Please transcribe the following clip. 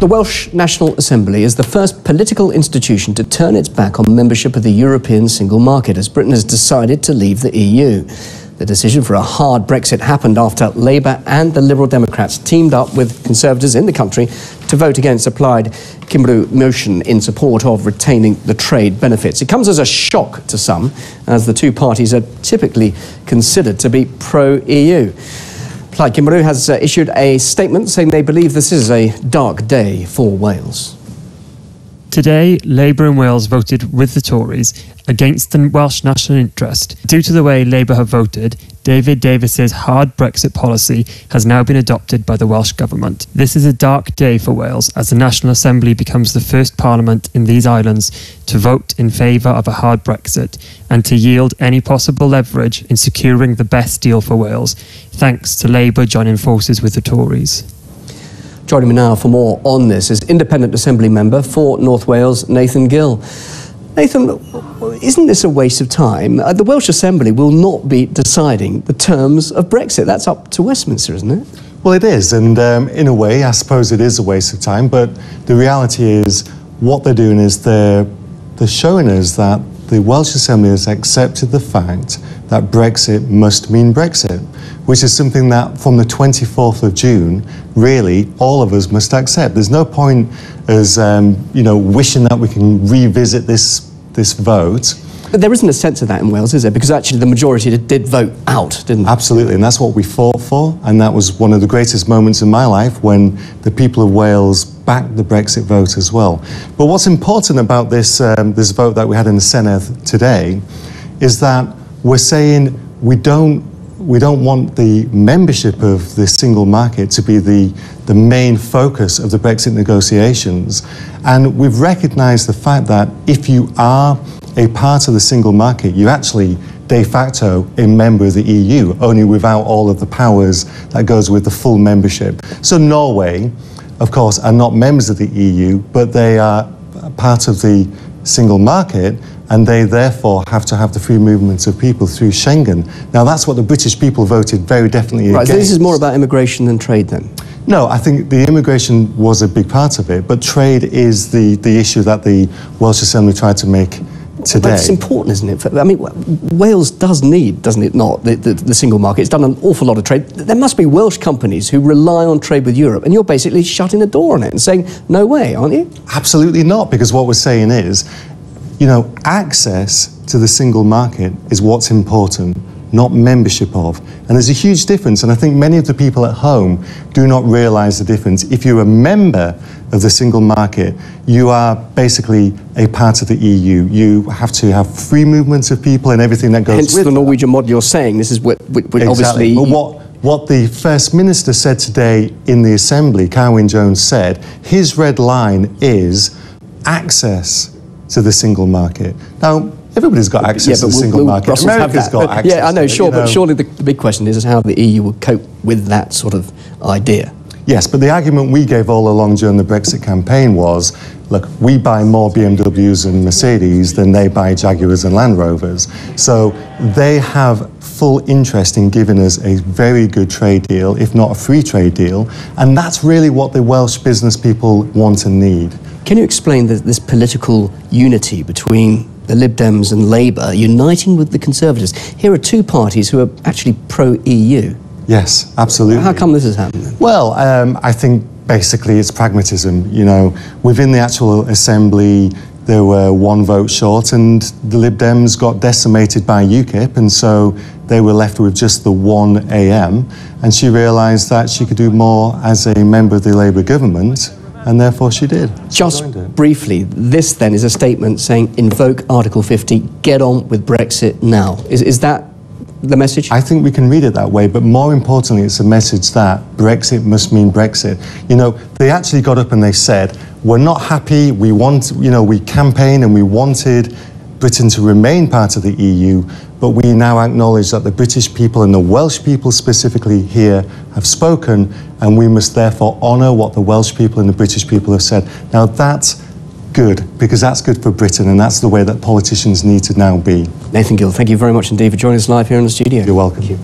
The Welsh National Assembly is the first political institution to turn its back on membership of the European single market as Britain has decided to leave the EU. The decision for a hard Brexit happened after Labour and the Liberal Democrats teamed up with Conservatives in the country to vote against a Plaid Cymru motion in support of retaining the trade benefits. It comes as a shock to some, as the two parties are typically considered to be pro-EU. Plaid Cymru has issued a statement saying they believe this is a dark day for Wales. Today, Labour in Wales voted with the Tories against the Welsh national interest. Due to the way Labour have voted, David Davis's hard Brexit policy has now been adopted by the Welsh Government. This is a dark day for Wales as the National Assembly becomes the first parliament in these islands to vote in favour of a hard Brexit and to yield any possible leverage in securing the best deal for Wales, thanks to Labour joining forces with the Tories. Joining me now for more on this is Independent Assembly member for North Wales, Nathan Gill. Nathan, isn't this a waste of time? The Welsh Assembly will not be deciding the terms of Brexit. That's up to Westminster, isn't it? Well, it is, and in a way, I suppose it is a waste of time, but the reality is what they're doing is they're showing us that the Welsh Assembly has accepted the fact that Brexit must mean Brexit, which is something that from the 24th of June, really, all of us must accept. There's no point as, wishing that we can revisit this vote. But there isn't a sense of that in Wales, is there? Because actually the majority did vote out, didn't they? Absolutely, and that's what we fought for, and that was one of the greatest moments in my life when the people of Wales backed the Brexit vote as well. But what's important about this vote that we had in the Senedd today is that we're saying we don't want the membership of the single market to be the main focus of the Brexit negotiations. And we've recognised the fact that if you are a part of the single market, you're actually de facto a member of the EU, only without all of the powers that goes with the full membership. So Norway, of course, are not members of the EU, but they are part of the single market, and they therefore have to have the free movement of people through Schengen. Now, that's what the British people voted very definitely against. Right, so this is more about immigration than trade then? No, I think the immigration was a big part of it, but trade is the issue that the Welsh Assembly tried to make today. But it's important, isn't it? I mean, Wales does need, doesn't it not, the single market. It's done an awful lot of trade. There must be Welsh companies who rely on trade with Europe, and you're basically shutting the door on it and saying, no way, aren't you? Absolutely not, because what we're saying is, access to the single market is what's important, not membership of. And there's a huge difference, and I think many of the people at home do not realise the difference. If you're a member of the single market, you are basically a part of the EU. You have to have free movement of people and everything that goes with it. Hence the Norwegian model you're saying. This is what exactly. Obviously... But what the First Minister said today in the Assembly, Carwyn Jones said, his red line is access to the single market. Now, everybody's got access to the single market. America's got access. Yeah, I know, sure, but surely the big question is how the EU will cope with that sort of idea. Yes, but the argument we gave all along during the Brexit campaign was, look, we buy more BMWs and Mercedes than they buy Jaguars and Land Rovers. So they have full interest in giving us a very good trade deal, if not a free trade deal, and that's really what the Welsh business people want and need. Can you explain this political unity between the Lib Dems and Labour uniting with the Conservatives? Here are two parties who are actually pro-EU. Yes, absolutely. How come this has happened then? Well, I think basically it's pragmatism. Within the actual Assembly, there were one vote short, and the Lib Dems got decimated by UKIP, and so they were left with just the one AM, and she realised that she could do more as a member of the Labour government, and therefore she did. Just briefly, this then is a statement saying invoke Article 50, get on with Brexit now. Is that the message? I think we can read it that way, but more importantly, it's a message that Brexit must mean Brexit. They actually got up and they said, we're not happy, we campaigned and we wanted Britain to remain part of the EU, but we now acknowledge that the British people and the Welsh people specifically here have spoken, and we must therefore honour what the Welsh people and the British people have said. Now that's good, because that's good for Britain, and that's the way that politicians need to now be. Nathan Gill, thank you very much indeed for joining us live here in the studio. You're welcome. Thank you.